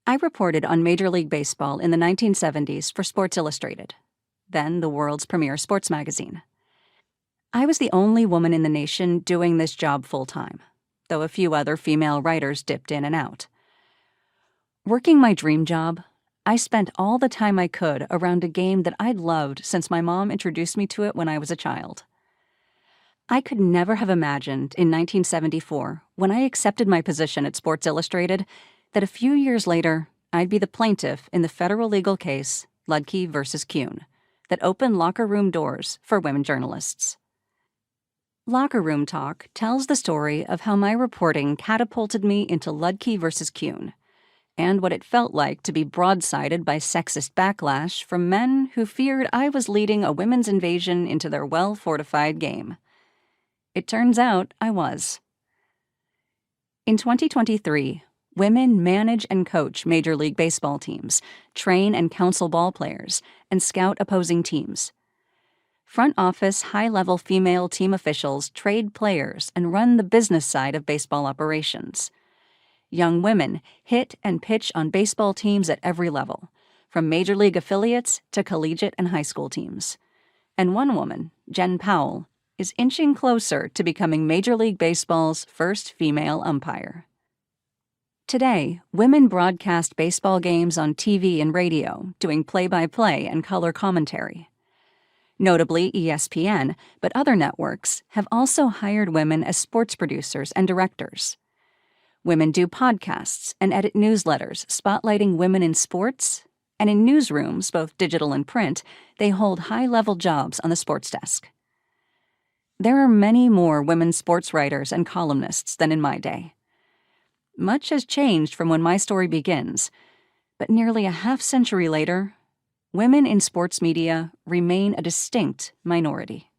I reported on Major League Baseball in the 1970s for Sports Illustrated, then the world's premier sports magazine. I was the only woman in the nation doing this job full-time, though a few other female writers dipped in and out. Working my dream job, I spent all the time I could around a game that I'd loved since my mom introduced me to it when I was a child. I could never have imagined in 1974, when I accepted my position at Sports Illustrated, that a few years later, I'd be the plaintiff in the federal legal case, Ludtke versus Kuhn, that opened locker room doors for women journalists. Locker Room Talk tells the story of how my reporting catapulted me into Ludtke versus Kuhn, and what it felt like to be broadsided by sexist backlash from men who feared I was leading a women's invasion into their well-fortified game. It turns out I was. In 2023, women manage and coach Major League Baseball teams, train and counsel ball players, and scout opposing teams. Front office, high-level female team officials trade players and run the business side of baseball operations. Young women hit and pitch on baseball teams at every level, from major league affiliates to collegiate and high school teams. And one woman, Jen Powell, is inching closer to becoming Major League Baseball's first female umpire. Today, women broadcast baseball games on TV and radio, doing play-by-play and color commentary. Notably ESPN, but other networks have also hired women as sports producers and directors. Women do podcasts and edit newsletters spotlighting women in sports, and in newsrooms, both digital and print, they hold high-level jobs on the sports desk. There are many more women sports writers and columnists than in my day. Much has changed from when my story begins, but nearly a half-century later, women in sports media remain a distinct minority.